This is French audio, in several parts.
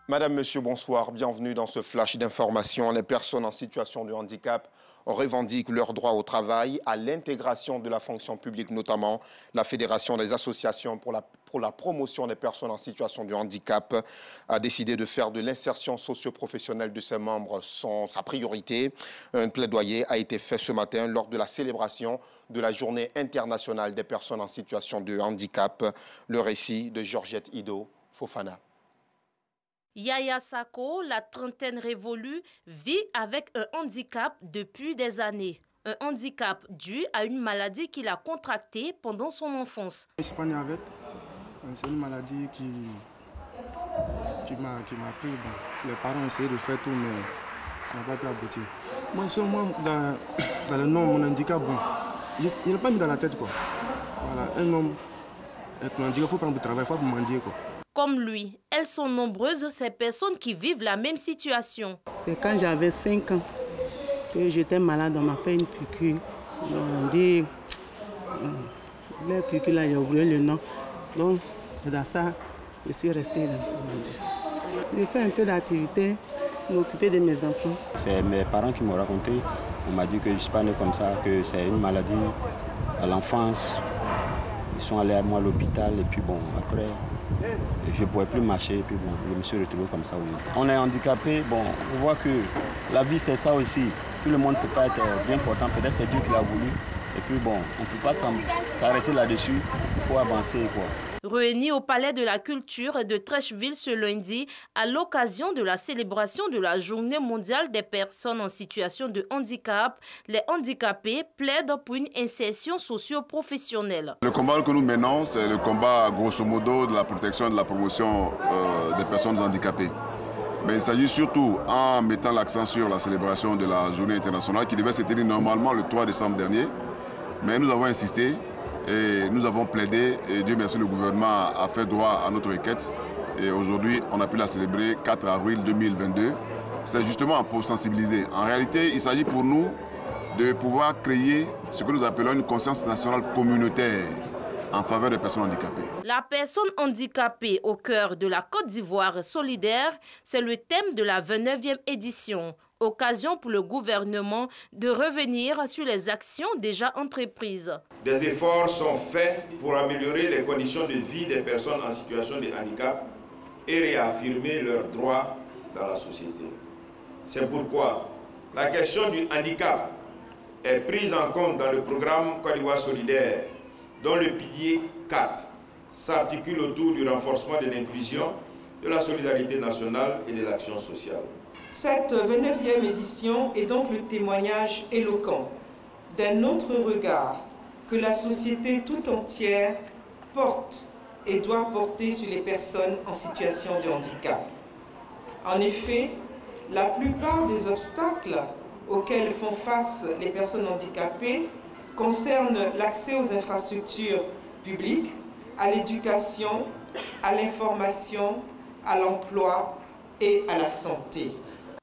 Madame, Monsieur, bonsoir. Bienvenue dans ce flash d'information. Les personnes en situation de handicap revendiquent leur droit au travail, à l'intégration de la fonction publique notamment. La Fédération des associations pour la promotion des personnes en situation de handicap a décidé de faire de l'insertion socio-professionnelle de ses membres sa priorité. Un plaidoyer a été fait ce matin lors de la célébration de la Journée internationale des personnes en situation de handicap. Le récit de Georgette Ido Fofana. Yaya Sako, la trentaine révolue, vit avec un handicap depuis des années. Un handicap dû à une maladie qu'il a contractée pendant son enfance. Je ne suis pas né avec. C'est une maladie qui m'a pris. Bon, les parents ont essayé de faire tout, mais ça n'a pas pu aboutir. Moi, seulement dans le nom, mon handicap, bon, il n'est pas mis dans la tête, quoi. Voilà, un homme avec un handicap, il faut prendre du travail, il faut mendier, quoi. Comme lui, elles sont nombreuses, ces personnes qui vivent la même situation. C'est quand j'avais 5 ans que j'étais malade, on m'a fait une piqûre. On dit, la piqûre là, j'ai oublié le nom. Donc, c'est dans ça, je suis restée dans ce monde. Je fais un peu d'activité, m'occuper de mes enfants. C'est mes parents qui m'ont raconté. On m'a dit que je ne suis pas né comme ça, que c'est une maladie à l'enfance. Ils sont allés à moi à l'hôpital et puis bon, après, je ne pouvais plus marcher et puis bon, je me suis retrouvé comme ça aujourd'hui. On est handicapé, bon, on voit que la vie c'est ça aussi. Tout le monde ne peut pas être bien portant, peut-être c'est Dieu qui l'a voulu. Et puis bon, on ne peut pas s'arrêter là-dessus, il faut avancer quoi. Réunis au Palais de la Culture de Trècheville ce lundi, à l'occasion de la célébration de la Journée mondiale des personnes en situation de handicap, les handicapés plaident pour une insertion socio-professionnelle. Le combat que nous menons, c'est le combat grosso modo de la protection et de la promotion des personnes handicapées. Mais il s'agit surtout en mettant l'accent sur la célébration de la Journée internationale qui devait se tenir normalement le 3 décembre dernier. Mais nous avons insisté. Et nous avons plaidé, et Dieu merci, le gouvernement a fait droit à notre requête. Et aujourd'hui, on a pu la célébrer 4 avril 2022. C'est justement pour sensibiliser. En réalité, il s'agit pour nous de pouvoir créer ce que nous appelons une conscience nationale communautaire en faveur des personnes handicapées. La personne handicapée au cœur de la Côte d'Ivoire solidaire, c'est le thème de la 29e édition. Occasion pour le gouvernement de revenir sur les actions déjà entreprises. Des efforts sont faits pour améliorer les conditions de vie des personnes en situation de handicap et réaffirmer leurs droits dans la société. C'est pourquoi la question du handicap est prise en compte dans le programme Côte d'Ivoire solidaire, dont le pilier 4 s'articule autour du renforcement de l'inclusion, de la solidarité nationale et de l'action sociale. Cette 29e édition est donc le témoignage éloquent d'un autre regard que la société tout entière porte et doit porter sur les personnes en situation de handicap. En effet, la plupart des obstacles auxquels font face les personnes handicapées concernent l'accès aux infrastructures publiques, à l'éducation, à l'information, à l'emploi et à la santé.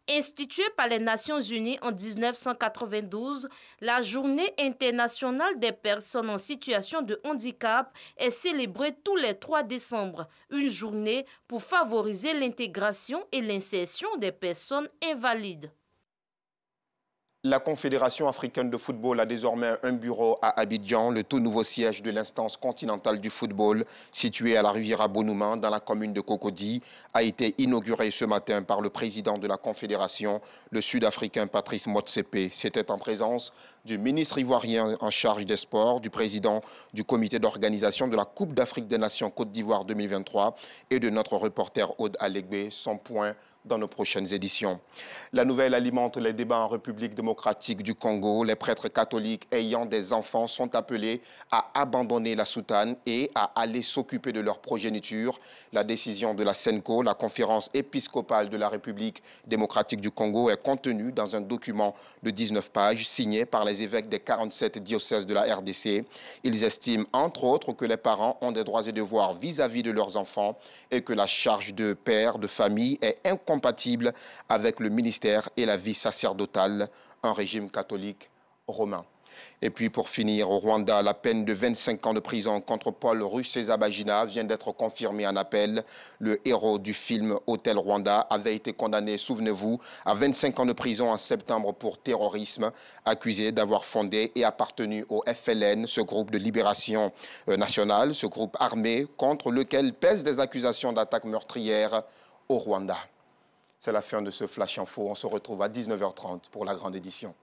Instituée par les Nations Unies en 1992, la Journée internationale des personnes en situation de handicap est célébrée tous les 3 décembre. Une journée pour favoriser l'intégration et l'insertion des personnes invalides. La Confédération africaine de football a désormais un bureau à Abidjan, le tout nouveau siège de l'instance continentale du football, situé à la Riviera Bonouman, dans la commune de Cocody, a été inauguré ce matin par le président de la Confédération, le Sud-Africain Patrice Motsepe. C'était en présence du ministre ivoirien en charge des sports, du président du comité d'organisation de la Coupe d'Afrique des Nations Côte d'Ivoire 2023 et de notre reporter Aude Alegbe. Son point dans nos prochaines éditions. La nouvelle alimente les débats en République démocratique du Congo. Les prêtres catholiques ayant des enfants sont appelés à abandonner la soutane et à aller s'occuper de leur progéniture. La décision de la CENCO, la conférence épiscopale de la République démocratique du Congo, est contenue dans un document de 19 pages signé par les évêques des 47 diocèses de la RDC. Ils estiment, entre autres, que les parents ont des droits et devoirs vis-à-vis de leurs enfants et que la charge de père de famille est incompatible avec le ministère et la vie sacerdotale, un régime catholique romain. Et puis pour finir, au Rwanda, la peine de 25 ans de prison contre Paul Rusesabagina vient d'être confirmée en appel. Le héros du film Hôtel Rwanda avait été condamné, souvenez-vous, à 25 ans de prison en septembre pour terrorisme, accusé d'avoir fondé et appartenu au FLN, ce groupe de libération nationale, ce groupe armé contre lequel pèsent des accusations d'attaques meurtrières au Rwanda. C'est la fin de ce Flash Info. On se retrouve à 19h30 pour la grande édition.